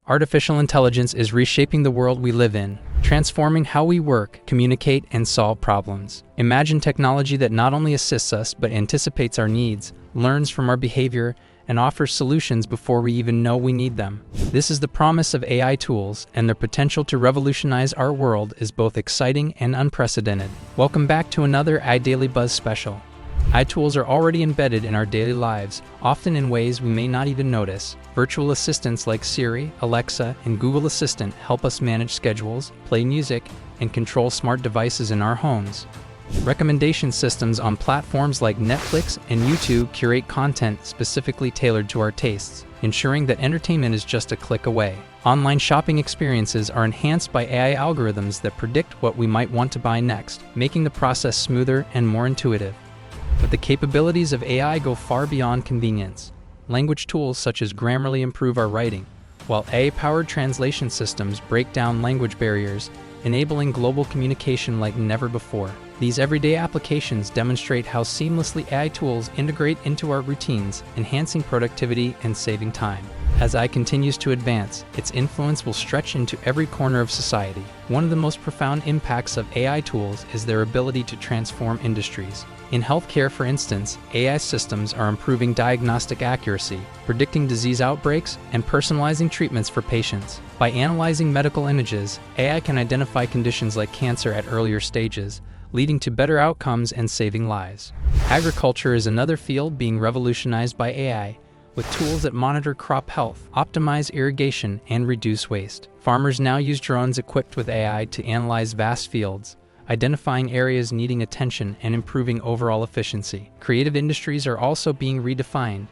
Artificial intelligence is reshaping the world we live in, transforming how we work, communicate, and solve problems. Imagine technology that not only assists us but anticipates our needs, learns from our behavior, and offers solutions before we even know we need them. This is the promise of AI tools, and their potential to revolutionize our world is both exciting and unprecedented. Welcome back to another iDaily Buzz special. AI tools are already embedded in our daily lives, often in ways we may not even notice. Virtual assistants like Siri, Alexa, and Google Assistant help us manage schedules, play music, and control smart devices in our homes. Recommendation systems on platforms like Netflix and YouTube curate content specifically tailored to our tastes, ensuring that entertainment is just a click away. Online shopping experiences are enhanced by AI algorithms that predict what we might want to buy next, making the process smoother and more intuitive. But the capabilities of AI go far beyond convenience. Language tools such as Grammarly improve our writing, while AI-powered translation systems break down language barriers, enabling global communication like never before. These everyday applications demonstrate how seamlessly AI tools integrate into our routines, enhancing productivity and saving time. As AI continues to advance, its influence will stretch into every corner of society. One of the most profound impacts of AI tools is their ability to transform industries. In healthcare, for instance, AI systems are improving diagnostic accuracy, predicting disease outbreaks, and personalizing treatments for patients. By analyzing medical images, AI can identify conditions like cancer at earlier stages, leading to better outcomes and saving lives. Agriculture is another field being revolutionized by AI, with tools that monitor crop health, optimize irrigation, and reduce waste. Farmers now use drones equipped with AI to analyze vast fields, identifying areas needing attention and improving overall efficiency. Creative industries are also being redefined.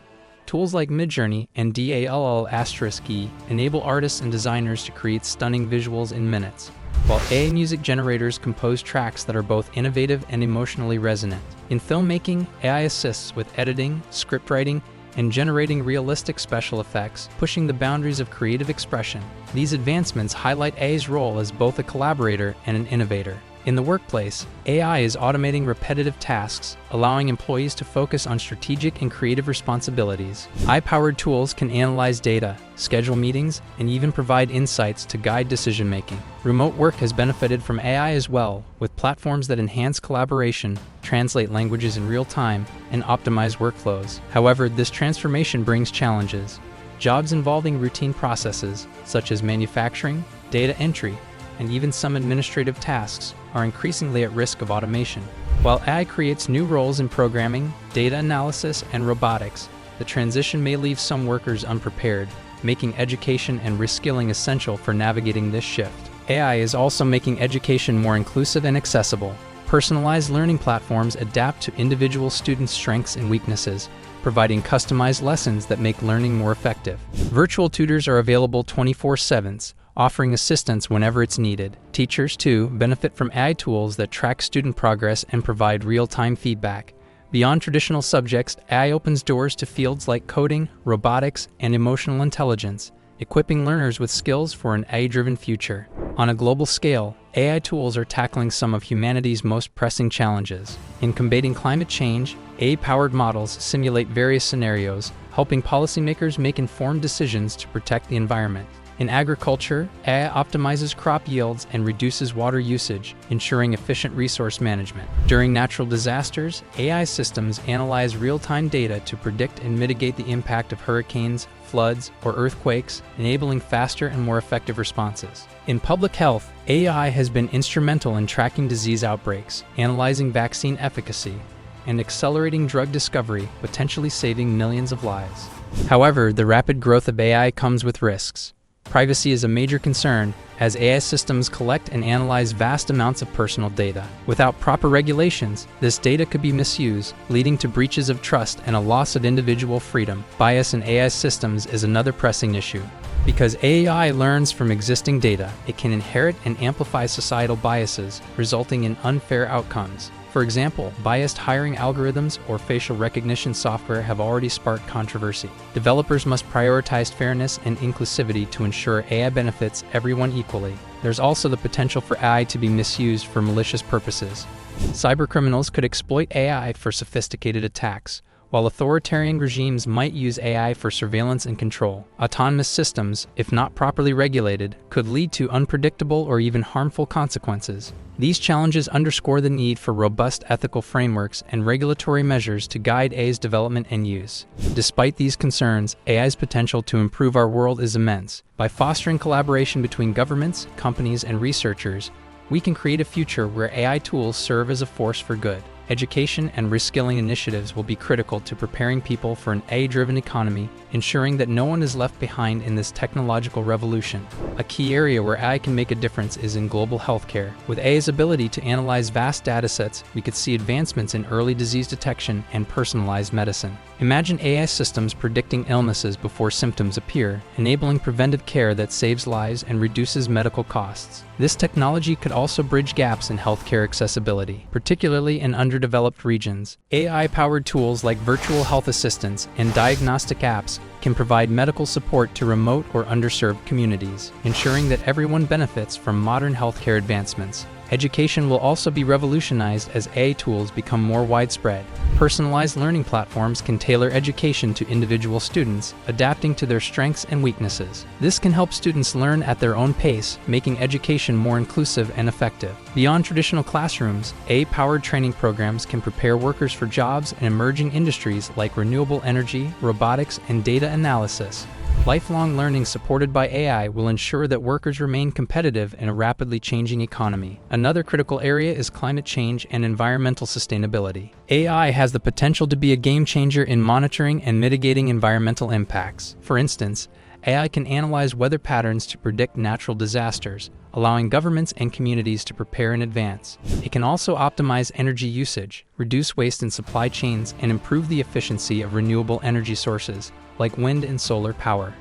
Tools like Midjourney and DALL*E enable artists and designers to create stunning visuals in minutes, while AI music generators compose tracks that are both innovative and emotionally resonant. In filmmaking, AI assists with editing, script writing, and generating realistic special effects, pushing the boundaries of creative expression. These advancements highlight AI's role as both a collaborator and an innovator. In the workplace, AI is automating repetitive tasks, allowing employees to focus on strategic and creative responsibilities. AI-powered tools can analyze data, schedule meetings, and even provide insights to guide decision-making. Remote work has benefited from AI as well, with platforms that enhance collaboration, translate languages in real time, and optimize workflows. However, this transformation brings challenges. Jobs involving routine processes, such as manufacturing, data entry, and even some administrative tasks, are increasingly at risk of automation. While AI creates new roles in programming, data analysis, and robotics, the transition may leave some workers unprepared, making education and reskilling essential for navigating this shift. AI is also making education more inclusive and accessible. Personalized learning platforms adapt to individual students' strengths and weaknesses, providing customized lessons that make learning more effective. Virtual tutors are available 24/7, offering assistance whenever it's needed. Teachers, too, benefit from AI tools that track student progress and provide real-time feedback. Beyond traditional subjects, AI opens doors to fields like coding, robotics, and emotional intelligence, equipping learners with skills for an AI-driven future. On a global scale, AI tools are tackling some of humanity's most pressing challenges. In combating climate change, AI-powered models simulate various scenarios, helping policymakers make informed decisions to protect the environment. In agriculture, AI optimizes crop yields and reduces water usage, ensuring efficient resource management. During natural disasters, AI systems analyze real-time data to predict and mitigate the impact of hurricanes, floods, or earthquakes, enabling faster and more effective responses. In public health, AI has been instrumental in tracking disease outbreaks, analyzing vaccine efficacy, and accelerating drug discovery, potentially saving millions of lives. However, the rapid growth of AI comes with risks. Privacy is a major concern, as AI systems collect and analyze vast amounts of personal data. Without proper regulations, this data could be misused, leading to breaches of trust and a loss of individual freedom. Bias in AI systems is another pressing issue. Because AI learns from existing data, it can inherit and amplify societal biases, resulting in unfair outcomes. For example, biased hiring algorithms or facial recognition software have already sparked controversy. Developers must prioritize fairness and inclusivity to ensure AI benefits everyone equally. There's also the potential for AI to be misused for malicious purposes. Cybercriminals could exploit AI for sophisticated attacks, While authoritarian regimes might use AI for surveillance and control, autonomous systems, if not properly regulated, could lead to unpredictable or even harmful consequences. These challenges underscore the need for robust ethical frameworks and regulatory measures to guide AI's development and use. Despite these concerns, AI's potential to improve our world is immense. By fostering collaboration between governments, companies, and researchers, we can create a future where AI tools serve as a force for good. Education and reskilling initiatives will be critical to preparing people for an AI-driven economy, ensuring that no one is left behind in this technological revolution. A key area where AI can make a difference is in global healthcare. With AI's ability to analyze vast datasets, we could see advancements in early disease detection and personalized medicine. Imagine AI systems predicting illnesses before symptoms appear, enabling preventive care that saves lives and reduces medical costs. This technology could also bridge gaps in healthcare accessibility, particularly in underdeveloped regions. AI-powered tools like virtual health assistants and diagnostic apps can provide medical support to remote or underserved communities, ensuring that everyone benefits from modern healthcare advancements. Education will also be revolutionized as AI tools become more widespread. Personalized learning platforms can tailor education to individual students, adapting to their strengths and weaknesses. This can help students learn at their own pace, making education more inclusive and effective. Beyond traditional classrooms, AI-powered training programs can prepare workers for jobs in emerging industries like renewable energy, robotics, and data analysis. Lifelong learning supported by AI will ensure that workers remain competitive in a rapidly changing economy. Another critical area is climate change and environmental sustainability. AI has the potential to be a game changer in monitoring and mitigating environmental impacts. For instance, AI can analyze weather patterns to predict natural disasters, allowing governments and communities to prepare in advance. It can also optimize energy usage, reduce waste in supply chains, and improve the efficiency of renewable energy sources, like wind and solar power.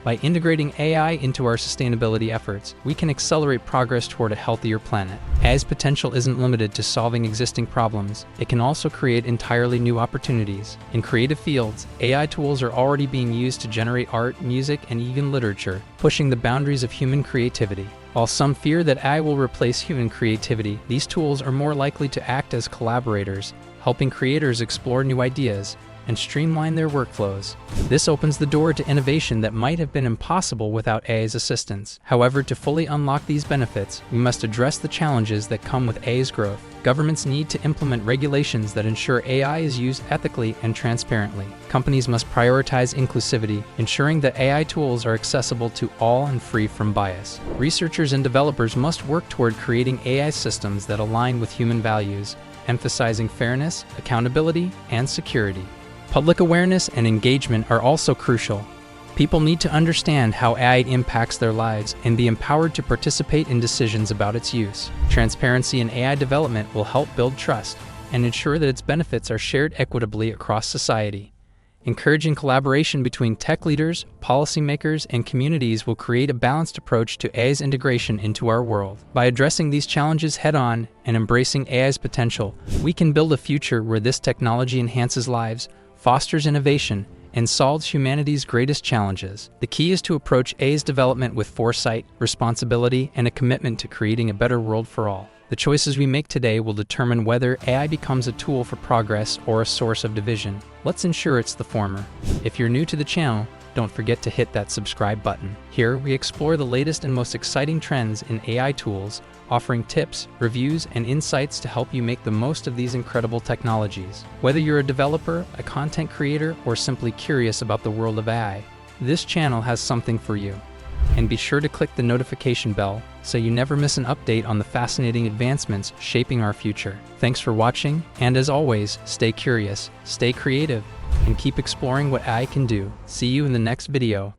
By integrating AI into our sustainability efforts, we can accelerate progress toward a healthier planet. AI's potential isn't limited to solving existing problems, it can also create entirely new opportunities. In creative fields, AI tools are already being used to generate art, music, and even literature, pushing the boundaries of human creativity. While some fear that AI will replace human creativity, these tools are more likely to act as collaborators, helping creators explore new ideas and streamline their workflows. This opens the door to innovation that might have been impossible without AI's assistance. However, to fully unlock these benefits, we must address the challenges that come with AI's growth. Governments need to implement regulations that ensure AI is used ethically and transparently. Companies must prioritize inclusivity, ensuring that AI tools are accessible to all and free from bias. Researchers and developers must work toward creating AI systems that align with human values, emphasizing fairness, accountability, and security. Public awareness and engagement are also crucial. People need to understand how AI impacts their lives and be empowered to participate in decisions about its use. Transparency in AI development will help build trust and ensure that its benefits are shared equitably across society. Encouraging collaboration between tech leaders, policymakers, and communities will create a balanced approach to AI's integration into our world. By addressing these challenges head-on and embracing AI's potential, we can build a future where this technology enhances lives, fosters innovation, and solves humanity's greatest challenges. The key is to approach AI's development with foresight, responsibility, and a commitment to creating a better world for all. The choices we make today will determine whether AI becomes a tool for progress or a source of division. Let's ensure it's the former. If you're new to the channel, don't forget to hit that subscribe button. Here, we explore the latest and most exciting trends in AI tools, offering tips, reviews, and insights to help you make the most of these incredible technologies. Whether you're a developer, a content creator, or simply curious about the world of AI, this channel has something for you. And be sure to click the notification bell so you never miss an update on the fascinating advancements shaping our future. Thanks for watching, and as always, stay curious, stay creative, and keep exploring what AI can do. See you in the next video.